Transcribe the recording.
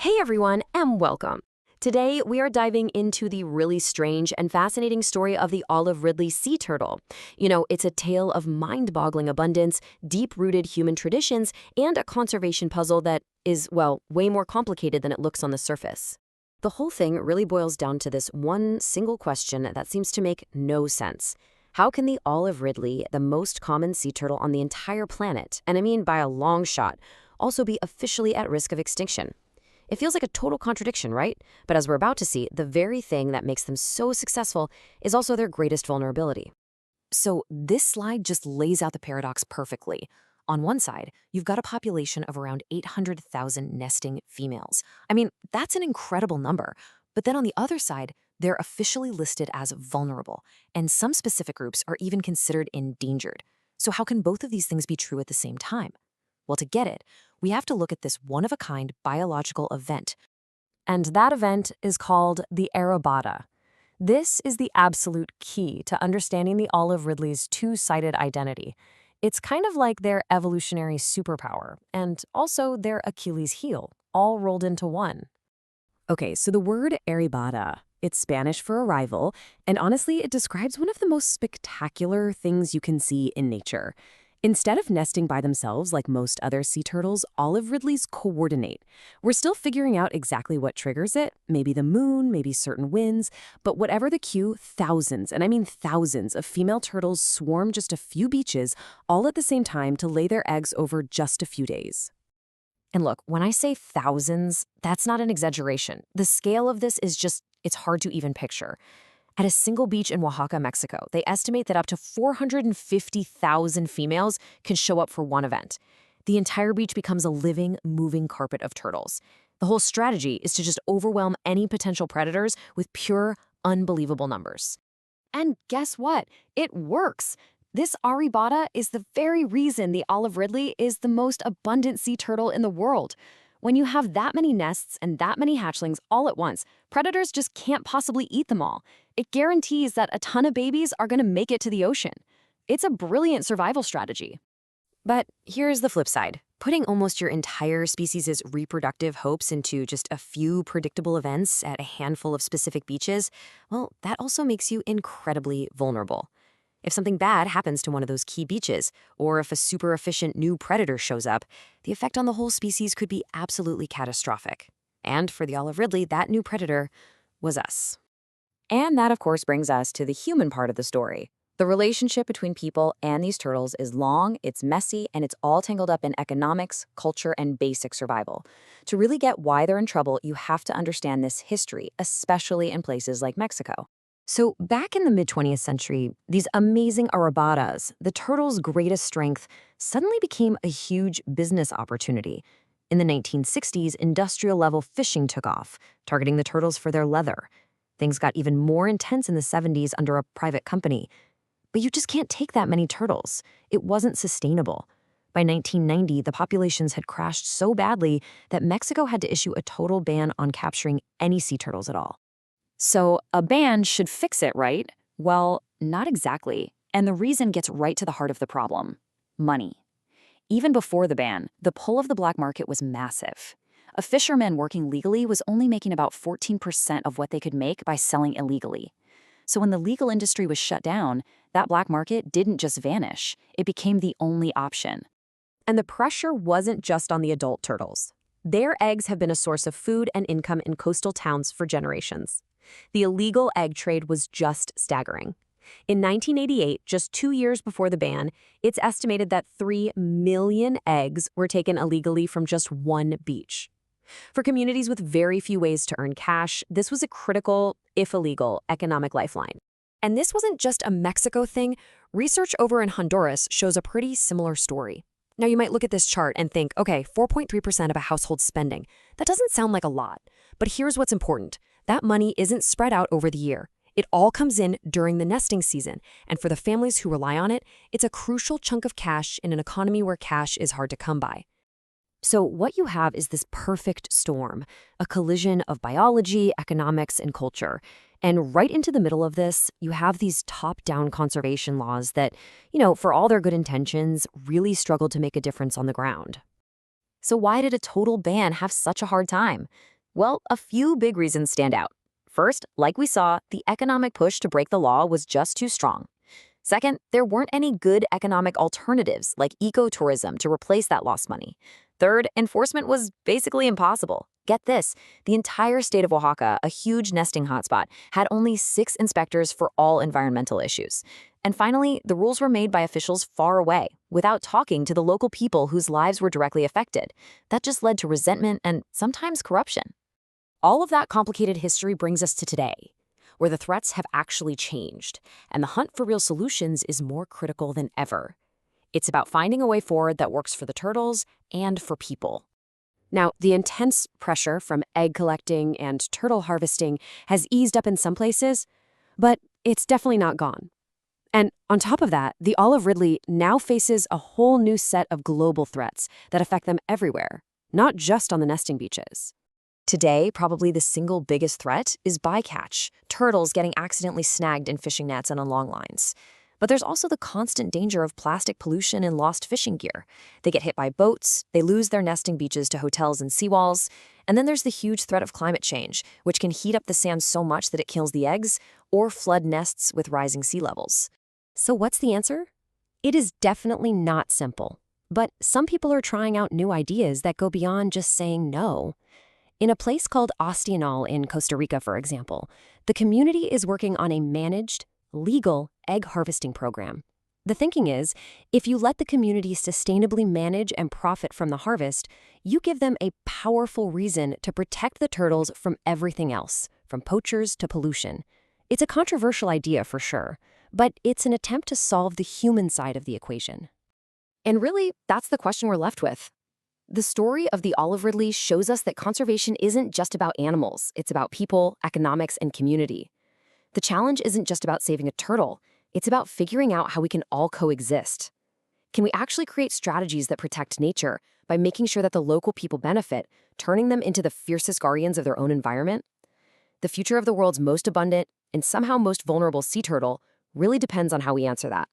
Hey everyone, and welcome. Today, we are diving into the really strange and fascinating story of the Olive Ridley sea turtle. It's a tale of mind-boggling abundance, deep-rooted human traditions, and a conservation puzzle that is, well, way more complicated than it looks on the surface. The whole thing really boils down to this one single question that seems to make no sense. How can the Olive Ridley, the most common sea turtle on the entire planet, and I mean by a long shot, also be officially at risk of extinction? It feels like a total contradiction, right? But as we're about to see, the very thing that makes them so successful is also their greatest vulnerability. So this slide just lays out the paradox perfectly. On one side, you've got a population of around 800,000 nesting females. I mean, that's an incredible number. But then on the other side, they're officially listed as vulnerable, and some specific groups are even considered endangered. So how can both of these things be true at the same time? Well, to get it, we have to look at this one-of-a-kind biological event. And that event is called the arribada. This is the absolute key to understanding the Olive Ridley's two-sided identity. It's kind of like their evolutionary superpower, and also their Achilles heel, all rolled into one. Okay, so the word arribada, it's Spanish for arrival, and honestly, it describes one of the most spectacular things you can see in nature. Instead of nesting by themselves like most other sea turtles, Olive Ridleys coordinate. We're still figuring out exactly what triggers it, maybe the moon, maybe certain winds, but whatever the cue, thousands, and I mean thousands, of female turtles swarm just a few beaches all at the same time to lay their eggs over just a few days. And look, when I say thousands, that's not an exaggeration. The scale of this is it's hard to even picture. At a single beach in Oaxaca, Mexico, they estimate that up to 450,000 females can show up for one event. The entire beach becomes a living, moving carpet of turtles. The whole strategy is to just overwhelm any potential predators with pure, unbelievable numbers. And guess what? It works. This arribada is the very reason the Olive Ridley is the most abundant sea turtle in the world. When you have that many nests and that many hatchlings all at once, predators just can't possibly eat them all. It guarantees that a ton of babies are going to make it to the ocean. It's a brilliant survival strategy. But here's the flip side. Putting almost your entire species' reproductive hopes into just a few predictable events at a handful of specific beaches, well, that also makes you incredibly vulnerable. If something bad happens to one of those key beaches, or if a super efficient new predator shows up, the effect on the whole species could be absolutely catastrophic. And for the Olive Ridley, that new predator was us. And that, of course, brings us to the human part of the story. The relationship between people and these turtles is long, it's messy, and it's all tangled up in economics, culture, and basic survival. To really get why they're in trouble, you have to understand this history, especially in places like Mexico. So back in the mid-20th century, these amazing arribadas, the turtle's greatest strength, suddenly became a huge business opportunity. In the 1960s, industrial-level fishing took off, targeting the turtles for their leather. Things got even more intense in the 70s under a private company. But you just can't take that many turtles. It wasn't sustainable. By 1990, the populations had crashed so badly that Mexico had to issue a total ban on capturing any sea turtles at all. So a ban should fix it, right? Well, not exactly. And the reason gets right to the heart of the problem: money. Even before the ban, the pull of the black market was massive. A fisherman working legally was only making about 14% of what they could make by selling illegally. So when the legal industry was shut down, that black market didn't just vanish. It became the only option. And the pressure wasn't just on the adult turtles. Their eggs have been a source of food and income in coastal towns for generations. The illegal egg trade was just staggering. In 1988, just 2 years before the ban, it's estimated that 3 million eggs were taken illegally from just one beach. For communities with very few ways to earn cash, this was a critical, if illegal, economic lifeline. And this wasn't just a Mexico thing. Research over in Honduras shows a pretty similar story. Now, you might look at this chart and think, okay, 4.3% of a household's spending. That doesn't sound like a lot. But here's what's important. That money isn't spread out over the year. It all comes in during the nesting season. And for the families who rely on it, it's a crucial chunk of cash in an economy where cash is hard to come by. So what you have is this perfect storm, a collision of biology, economics, and culture. And right into the middle of this, you have these top-down conservation laws that, for all their good intentions, really struggle to make a difference on the ground. So why did a total ban have such a hard time? Well, a few big reasons stand out. First, like we saw, the economic push to break the law was just too strong. Second, there weren't any good economic alternatives like ecotourism to replace that lost money. Third, enforcement was basically impossible. Get this, the entire state of Oaxaca, a huge nesting hotspot, had only 6 inspectors for all environmental issues. And finally, the rules were made by officials far away, without talking to the local people whose lives were directly affected. That just led to resentment and sometimes corruption. All of that complicated history brings us to today, where the threats have actually changed, and the hunt for real solutions is more critical than ever. It's about finding a way forward that works for the turtles and for people. Now, the intense pressure from egg collecting and turtle harvesting has eased up in some places, but it's definitely not gone. And on top of that, the Olive Ridley now faces a whole new set of global threats that affect them everywhere, not just on the nesting beaches. Today, probably the single biggest threat is bycatch, turtles getting accidentally snagged in fishing nets and on long lines. But there's also the constant danger of plastic pollution and lost fishing gear. They get hit by boats, they lose their nesting beaches to hotels and seawalls, and then there's the huge threat of climate change, which can heat up the sand so much that it kills the eggs, or flood nests with rising sea levels. So what's the answer? It is definitely not simple. But some people are trying out new ideas that go beyond just saying no. In a place called Ostianal in Costa Rica, for example, the community is working on a managed, legal egg harvesting program. The thinking is, if you let the community sustainably manage and profit from the harvest, you give them a powerful reason to protect the turtles from everything else, from poachers to pollution. It's a controversial idea for sure, but it's an attempt to solve the human side of the equation. And really, that's the question we're left with. The story of the Olive Ridley shows us that conservation isn't just about animals, it's about people, economics, and community. The challenge isn't just about saving a turtle, it's about figuring out how we can all coexist. Can we actually create strategies that protect nature by making sure that the local people benefit, turning them into the fiercest guardians of their own environment? The future of the world's most abundant and somehow most vulnerable sea turtle really depends on how we answer that.